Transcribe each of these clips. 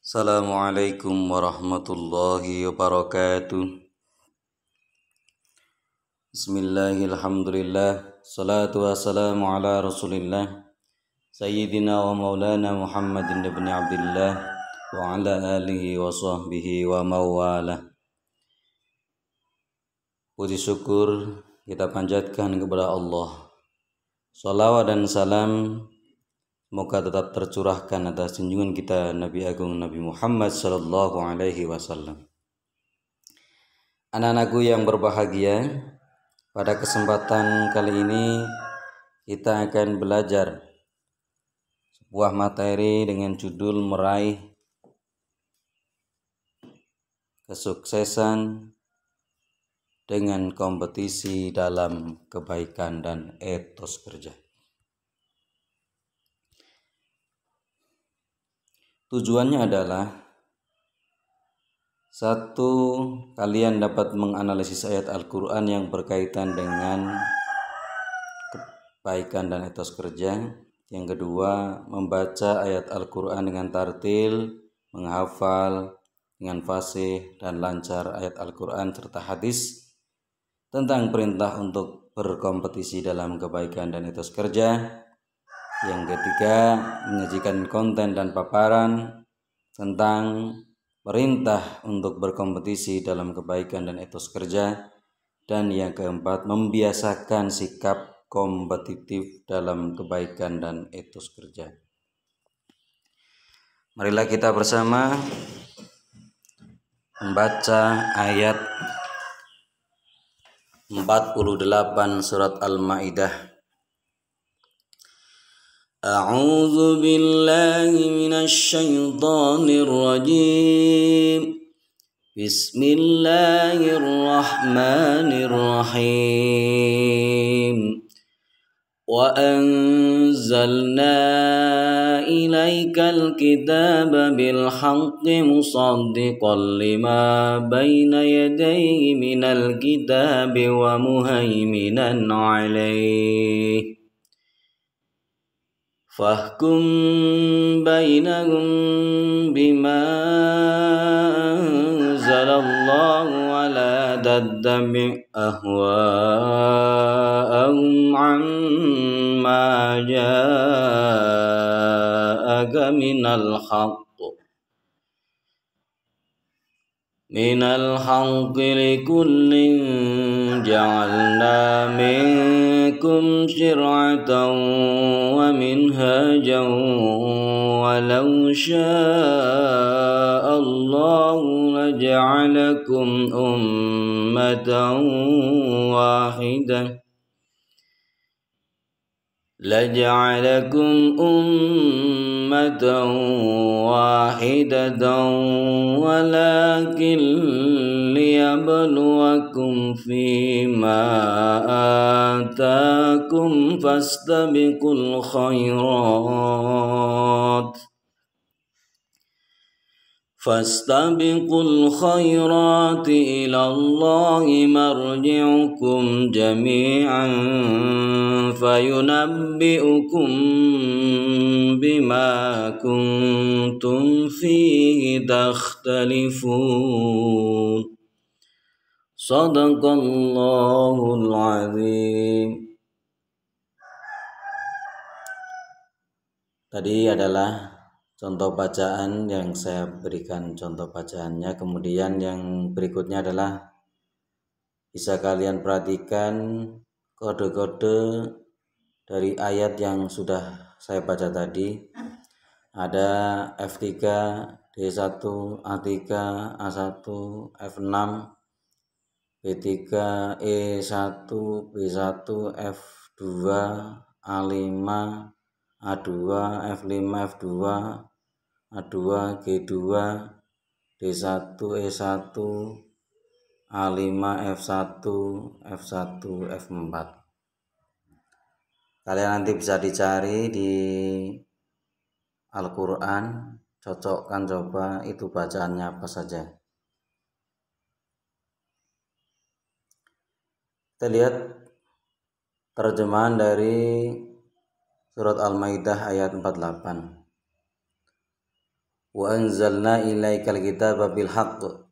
Assalamualaikum warahmatullahi wabarakatuh. Bismillahirrahmanirrahim. Salatu wassalamu ala Rasulillah Sayyidina wa maulana Muhammadin ibn Abdullah wa ala alihi wa sahbihi wa mawalah. Puji syukur kita panjatkan kepada Allah. Salawat dan salam semoga tetap tercurahkan atas junjungan kita Nabi Agung Nabi Muhammad sallallahu alaihi wasallam. Anak-anakku yang berbahagia, pada kesempatan kali ini kita akan belajar sebuah materi dengan judul meraih kesuksesan dengan kompetisi dalam kebaikan dan etos kerja. Tujuannya adalah satu, kalian dapat menganalisis ayat Al-Quran yang berkaitan dengan kebaikan dan etos kerja. Yang kedua, membaca ayat Al-Quran dengan tartil, menghafal dengan fasih dan lancar ayat Al-Quran serta hadis tentang perintah untuk berkompetisi dalam kebaikan dan etos kerja. Yang ketiga, menyajikan konten dan paparan tentang perintah untuk berkompetisi dalam kebaikan dan etos kerja. Dan yang keempat, membiasakan sikap kompetitif dalam kebaikan dan etos kerja. Marilah kita bersama membaca ayat 48 surat Al-Maidah. A'udzu billahi minasy syaithanir rajim. Bismillahirrahmanirrahim. Wa anzalna ilaikal kitaba bil haqqi musaddiqan lima baina yadayhi minal kitabi wa muhaiminan 'alaihi. Fahkum bainahum bima anzalallahu wa la tattabi' ahwa'ahum amma ja'aka minal haqqi likullin ja'alna minkum syir'atan wa minhajan walau sya'allahu laja'alakum ummatan wahidatan walakin liyabluwakum fima atakum fastabiqul khairati ilallahi marji'ukum jami'an fayunabbi'ukum bima kuntum fihi takhtalifun. Sadaqallahul azim. Tadi adalah contoh bacaan yang saya berikan contoh bacaannya. Kemudian yang berikutnya adalah bisa kalian perhatikan kode-kode dari ayat yang sudah saya baca tadi. Ada F3, D1, A3, A1, F6, B3, E1, B1, F2, A5, A2, F5, F2, A2, G2, D1, E1, A5, F1, F1, F4. Kalian nanti bisa dicari di Al-Quran, cocokkan coba itu bacaannya apa saja. Kita lihat terjemahan dari surat Al-Maidah ayat 48. Wa anzalna ilaikal kitaba bil haqq,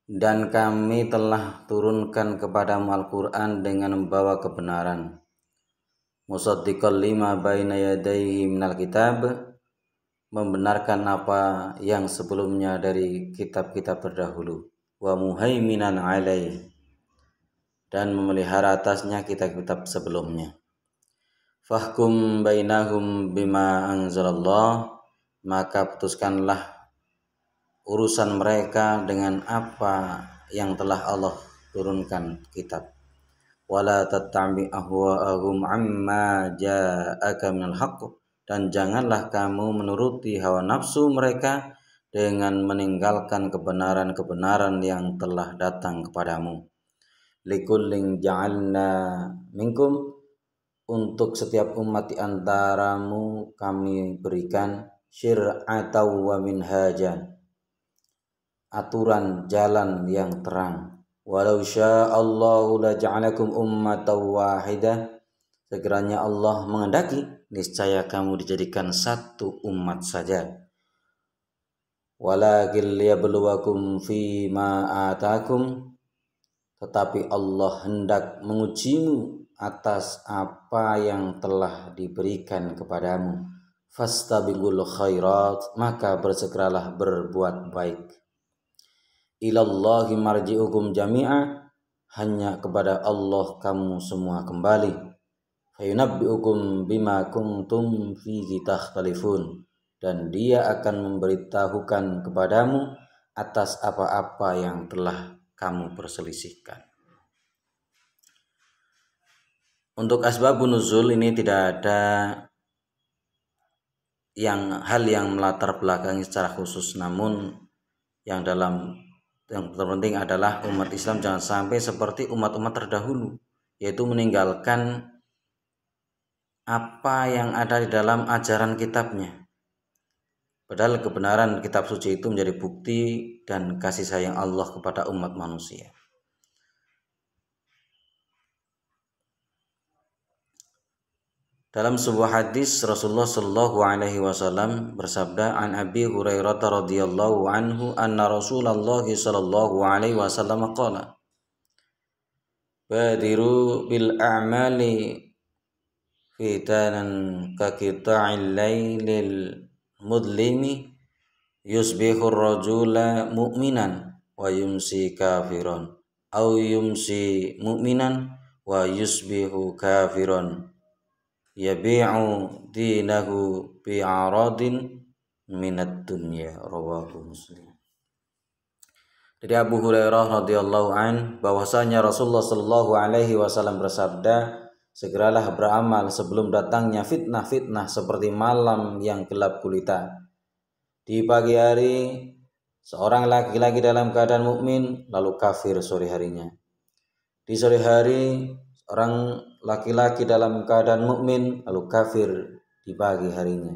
dan kami telah turunkan kepadamu Al-Qur'an dengan membawa kebenaran. Musaddiqal lima baina yadayhi minal kitab, membenarkan apa yang sebelumnya dari kitab-kitab terdahulu. Wa muhaiminan alaih, dan memelihara atasnya kitab-kitab sebelumnya. Fahkum bainahum bima anzalallah, maka putuskanlah urusan mereka dengan apa yang telah Allah turunkan kitab. Wala tattabi ahwa'ahum amma ja'aka minal haqq, dan janganlah kamu menuruti hawa nafsu mereka dengan meninggalkan kebenaran-kebenaran yang telah datang kepadamu. Likullin ja'alna minkum, untuk setiap umat di antaramu kami berikan syir'atan wa minhajan, aturan jalan yang terang. Walau sya'allahu la ja'alakum ummatan wahidah, sekiranya Allah menghendaki niscaya kamu dijadikan satu umat saja. Walakin liyabluwakum fima atakum, tetapi Allah hendak mengujimu atas apa yang telah diberikan kepadamu. Fastabiqul khairat, maka bersegeralah berbuat baik. Ilallahi marji'ukum jami'a, hanya kepada Allah kamu semua kembali. Fayunabbi'ukum bima kuntum fihi takhtalifun, dan Dia akan memberitahukan kepadamu atas apa-apa yang telah kamu perselisihkan. Untuk asbabun nuzul ini tidak ada hal yang melatar belakangi secara khusus, namun yang terpenting adalah umat Islam jangan sampai seperti umat-umat terdahulu, yaitu meninggalkan apa yang ada di dalam ajaran kitabnya. Padahal kebenaran kitab suci itu menjadi bukti dan kasih sayang Allah kepada umat manusia. Dalam sebuah hadis Rasulullah Shallallahu Alaihi Wasallam bersabda, an Abi Hurairah radhiyallahu anhu anna Rasulullah Shallallahu Alaihi Wasallam qala, badiru bil a'mali fitanan ka qita'il lailil mudlimi, yusbihu rajula mu'minan wa yumsi kafiran, au yumsi mu'minan wa yusbihu kafiran, yabi'u dinahu bi'aradin minad dunya. Rawahu Muslim. Dari Abu Hurairah radhiyallahu an bahwasanya Rasulullah sallallahu alaihi wasallam bersabda, segeralah beramal sebelum datangnya fitnah-fitnah seperti malam yang gelap gulita. Di pagi hari seorang laki-laki dalam keadaan mukmin lalu kafir sore harinya. Di sore hari orang laki-laki dalam keadaan mukmin lalu kafir di pagi harinya.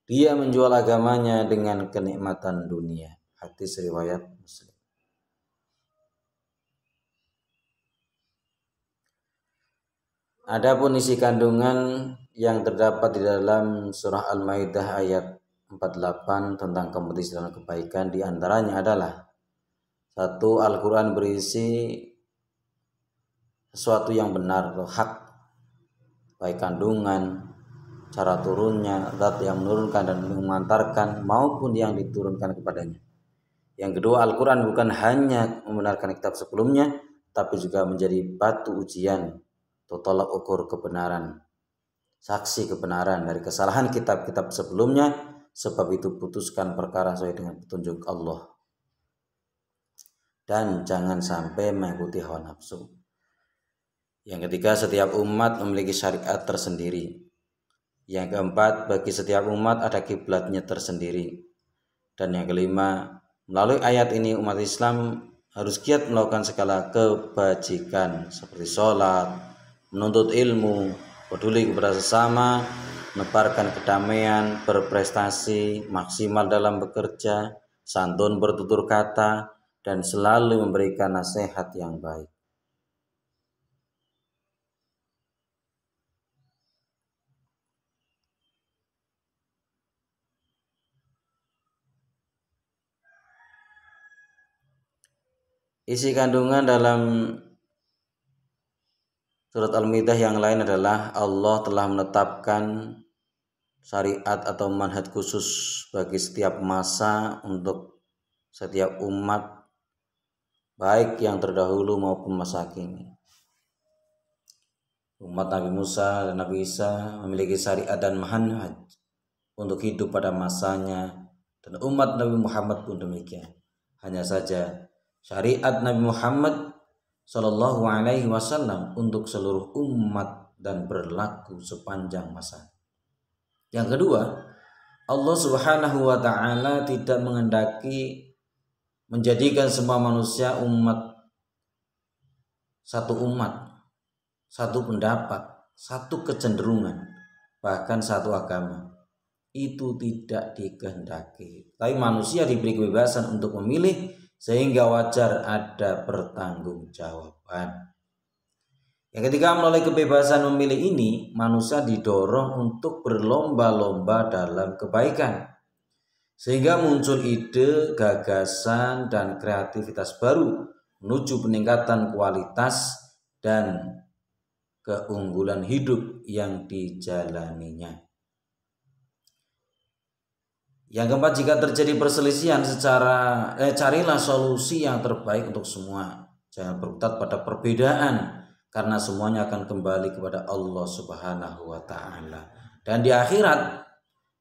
Dia menjual agamanya dengan kenikmatan dunia. Hadis riwayat Muslim. Adapun isi kandungan yang terdapat di dalam surah Al-Maidah ayat 48 tentang kompetisi dalam kebaikan, di antaranya adalah: 1. Al-Quran berisi sesuatu yang benar atau hak, baik kandungan, cara turunnya, zat yang menurunkan dan mengantarkan maupun yang diturunkan kepadanya. Yang kedua, Al-Quran bukan hanya membenarkan kitab sebelumnya, tapi juga menjadi batu ujian atau tolak ukur kebenaran, saksi kebenaran dari kesalahan kitab-kitab sebelumnya. Sebab itu putuskan perkara sesuai dengan petunjuk Allah dan jangan sampai mengikuti hawa nafsu. Yang ketiga, setiap umat memiliki syariat tersendiri. Yang keempat, bagi setiap umat ada kiblatnya tersendiri. Dan yang kelima, melalui ayat ini umat Islam harus giat melakukan segala kebajikan seperti sholat, menuntut ilmu, peduli kepada sesama, menebarkan kedamaian, berprestasi, maksimal dalam bekerja, santun bertutur kata, dan selalu memberikan nasihat yang baik. Isi kandungan dalam surat Al-Maidah yang lain adalah Allah telah menetapkan syariat atau manhaj khusus bagi setiap masa untuk setiap umat, baik yang terdahulu maupun masa kini. Umat Nabi Musa dan Nabi Isa memiliki syariat dan manhaj untuk hidup pada masanya, dan umat Nabi Muhammad pun demikian. Hanya saja syariat Nabi Muhammad Shallallahu Alaihi Wasallam untuk seluruh umat dan berlaku sepanjang masa. Yang kedua, Allah Subhanahu Wa Taala tidak menghendaki menjadikan semua manusia satu pendapat, satu kecenderungan, bahkan satu agama. Itu tidak dikehendaki. Tapi manusia diberi kebebasan untuk memilih, sehingga wajar ada pertanggungjawaban. Yang ketiga, melalui kebebasan memilih ini, manusia didorong untuk berlomba-lomba dalam kebaikan, sehingga muncul ide, gagasan, dan kreativitas baru menuju peningkatan kualitas dan keunggulan hidup yang dijalaninya. Yang keempat, jika terjadi perselisihan carilah solusi yang terbaik untuk semua. Jangan berkutat pada perbedaan, karena semuanya akan kembali kepada Allah Subhanahu wa Ta'ala. Dan di akhirat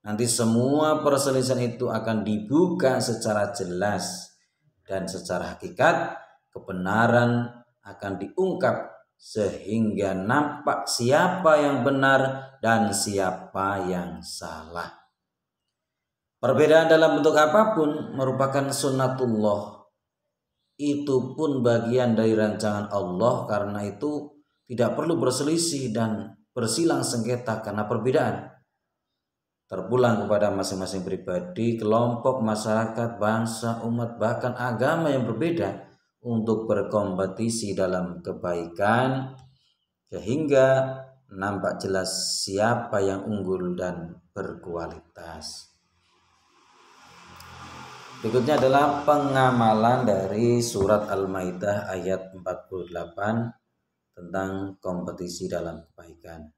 nanti semua perselisihan itu akan dibuka secara jelas, dan secara hakikat kebenaran akan diungkap sehingga nampak siapa yang benar dan siapa yang salah. Perbedaan dalam bentuk apapun merupakan sunnatullah. Itu pun bagian dari rancangan Allah, karena itu tidak perlu berselisih dan bersilang sengketa karena perbedaan. Terpulang kepada masing-masing pribadi, kelompok, masyarakat, bangsa, umat, bahkan agama yang berbeda untuk berkompetisi dalam kebaikan, sehingga nampak jelas siapa yang unggul dan berkualitas. Berikutnya adalah pengamalan dari surat Al-Maidah ayat 48 tentang kompetisi dalam kebaikan.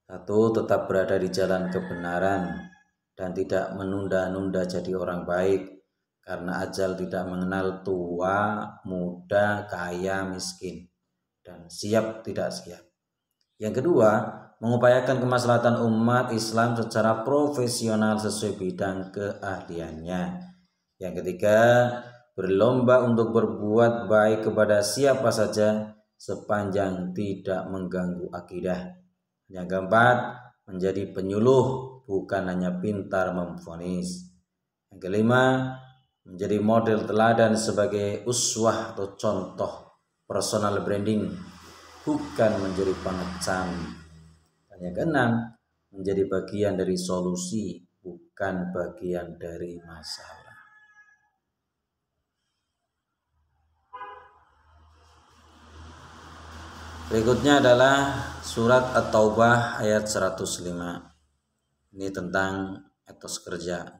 1. Tetap berada di jalan kebenaran dan tidak menunda-nunda jadi orang baik, karena ajal tidak mengenal tua, muda, kaya, miskin, dan siap tidak siap. Yang kedua, mengupayakan kemaslahatan umat Islam secara profesional sesuai bidang keahliannya. Yang ketiga, berlomba untuk berbuat baik kepada siapa saja sepanjang tidak mengganggu akidah. Yang keempat, menjadi penyuluh, bukan hanya pintar memvonis. Yang kelima, menjadi model teladan sebagai uswah atau contoh personal branding, bukan menjadi pengecam. Dan yang keenam, menjadi bagian dari solusi, bukan bagian dari masalah. Berikutnya adalah surat At-Taubah ayat 105. Ini tentang etos kerja.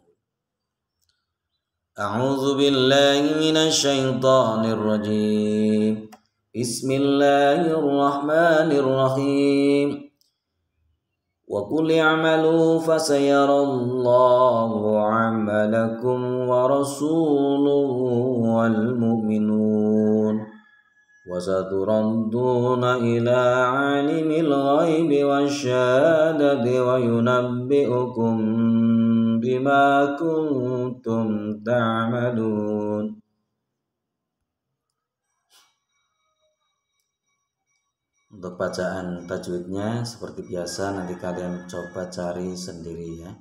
A'udzu billahi minasyaitonir rajim. Bismillahirrahmanirrahim. Wa qul i'malu fasayarallahu 'amalakum wa rasuluhu wal mu'minun wa saturadduna ila 'alimil ghaibi wasyahadati wa yunabbi'ukum bima kuntum ta'malun. Untuk bacaan tajwidnya seperti biasa nanti kalian coba cari sendiri ya.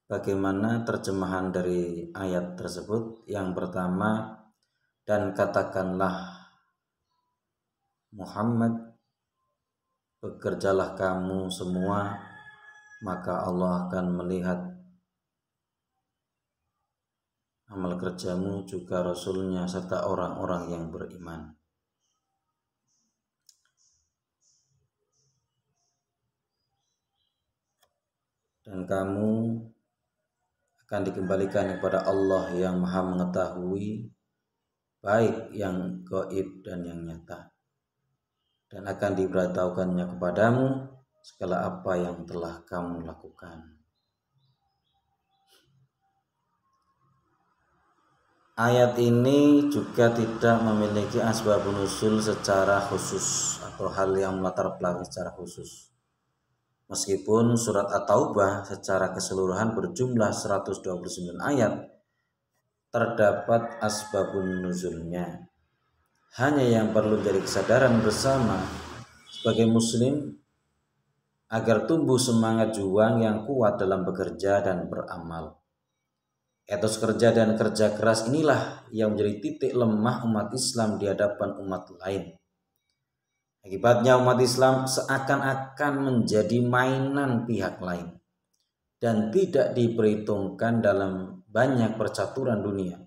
Bagaimana terjemahan dari ayat tersebut? Yang pertama, dan katakanlah Muhammad, bekerjalah kamu semua, maka Allah akan melihat amal kerjamu, juga Rasulnya serta orang-orang yang beriman. dan kamu akan dikembalikan kepada Allah yang Maha mengetahui baik yang gaib dan yang nyata, dan akan diberitahukannya kepadamu segala apa yang telah kamu lakukan. Ayat ini juga tidak memiliki asbabun nuzul secara khusus atau hal yang melatar belakang secara khusus. Meskipun surat At-Taubah secara keseluruhan berjumlah 129 ayat, terdapat asbabun nuzulnya. Hanya yang perlu jadi kesadaran bersama sebagai muslim agar tumbuh semangat juang yang kuat dalam bekerja dan beramal. Etos kerja dan kerja keras inilah yang menjadi titik lemah umat Islam di hadapan umat lain. Akibatnya umat Islam seakan-akan menjadi mainan pihak lain dan tidak diperhitungkan dalam banyak percaturan dunia.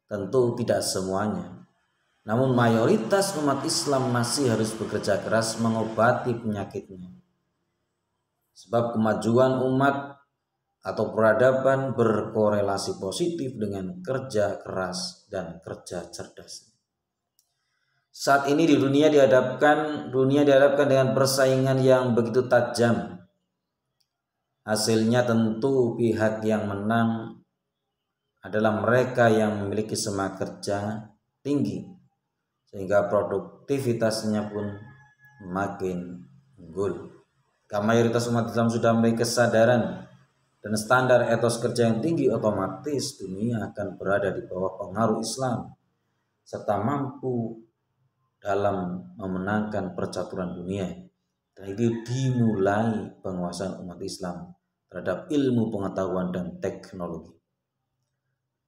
Tentu tidak semuanya, namun mayoritas umat Islam masih harus bekerja keras mengobati penyakitnya. Sebab kemajuan umat atau peradaban berkorelasi positif dengan kerja keras dan kerja cerdas. Saat ini di dunia dihadapkan dengan persaingan yang begitu tajam. Hasilnya tentu pihak yang menang adalah mereka yang memiliki semangat kerja tinggi, sehingga produktivitasnya pun makin unggul. Karena mayoritas umat Islam sudah memiliki kesadaran dan standar etos kerja yang tinggi, otomatis dunia akan berada di bawah pengaruh Islam serta mampu dalam memenangkan percaturan dunia. Dan itu dimulai penguasaan umat Islam terhadap ilmu pengetahuan dan teknologi,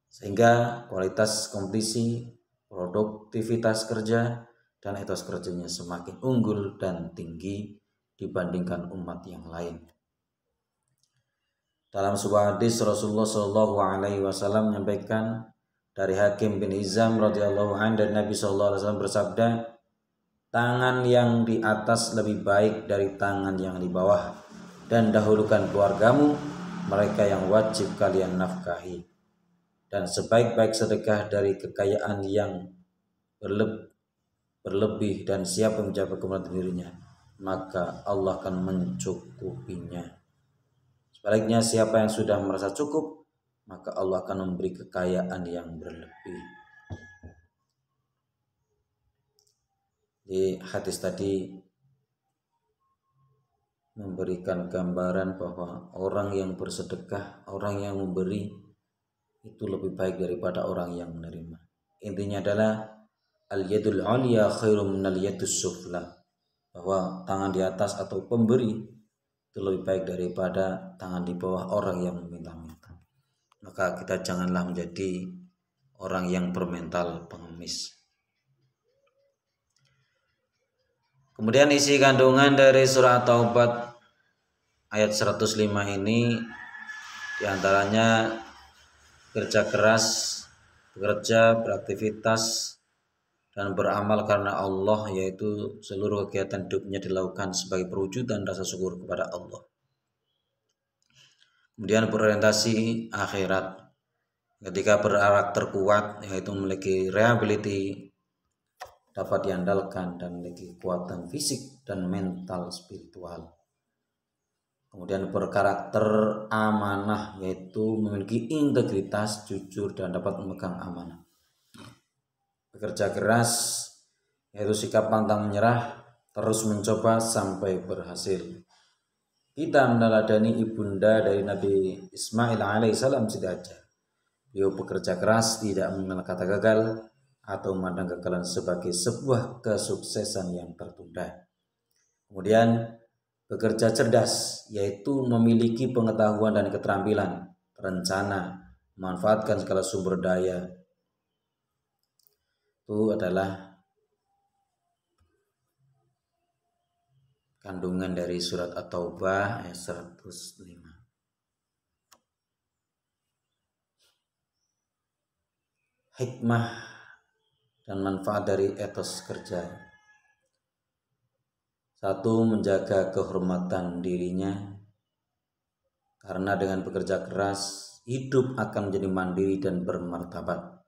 sehingga kualitas kompetisi, produktivitas kerja, dan etos kerjanya semakin unggul dan tinggi dibandingkan umat yang lain. Dalam sebuah hadis Rasulullah Shallallahu Alaihi Wasallam menyampaikan dari Hakim bin Hizam radhiyallahu anhu dan Nabi Shallallahu Alaihi Wasallam bersabda, tangan yang di atas lebih baik dari tangan yang di bawah, dan dahulukan keluargamu, mereka yang wajib kalian nafkahi, dan sebaik-baik sedekah dari kekayaan yang berlebih, dan siapa yang menjaga kemuliaan dirinya, maka Allah akan mencukupinya. Sebaliknya siapa yang sudah merasa cukup, maka Allah akan memberi kekayaan yang berlebih. Di hadis tadi memberikan gambaran bahwa orang yang bersedekah, orang yang memberi itu lebih baik daripada orang yang menerima. Intinya adalah al-yadul 'ulya khairum minal yadus sufla, bahwa tangan di atas atau pemberi itu lebih baik daripada tangan di bawah orang yang meminta-minta. Maka kita janganlah menjadi orang yang bermental pengemis. Kemudian isi kandungan dari surah Taubah ayat 105 ini diantaranya kerja keras, bekerja, beraktivitas, dan beramal karena Allah, yaitu seluruh kegiatan hidupnya dilakukan sebagai perwujudan rasa syukur kepada Allah. Kemudian berorientasi akhirat, ketika berkarakter kuat, yaitu memiliki reliability, dapat diandalkan dan memiliki kekuatan fisik dan mental spiritual. Kemudian berkarakter amanah, yaitu memiliki integritas, jujur, dan dapat memegang amanah. Bekerja keras, yaitu sikap pantang menyerah, terus mencoba sampai berhasil. Kita meneladani ibunda dari Nabi Ismail alaihissalam saja. Beliau bekerja keras, tidak mengenal kata gagal atau memandang kegagalan sebagai sebuah kesuksesan yang tertunda. Kemudian bekerja cerdas, yaitu memiliki pengetahuan dan keterampilan, rencana, memanfaatkan segala sumber daya. Itu adalah kandungan dari surat At-Taubah ayat 105. Hikmah dan manfaat dari etos kerja. 1. Menjaga kehormatan dirinya. Karena dengan bekerja keras, hidup akan menjadi mandiri dan bermartabat.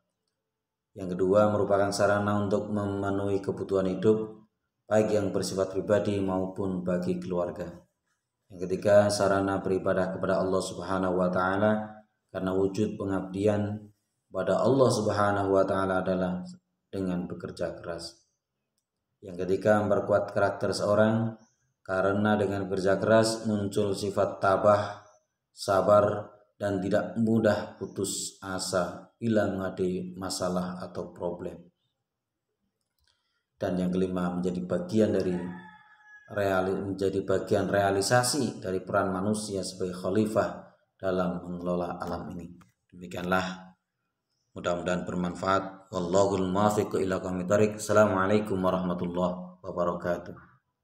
Yang kedua, merupakan sarana untuk memenuhi kebutuhan hidup, baik yang bersifat pribadi maupun bagi keluarga. Yang ketiga, sarana beribadah kepada Allah Subhanahu wa Ta'ala, karena wujud pengabdian pada Allah Subhanahu wa Ta'ala adalah dengan bekerja keras. Yang ketiga, memperkuat karakter seorang, karena dengan bekerja keras muncul sifat tabah, sabar, dan tidak mudah putus asa bila menghadapi masalah atau problem. Dan yang kelima, menjadi bagian realisasi dari peran manusia sebagai khalifah dalam mengelola alam ini. Demikianlah, mudah-mudahan bermanfaat. Wallahul muwaffiq ila aqwamit thoriq. Assalamualaikum warahmatullahi wabarakatuh.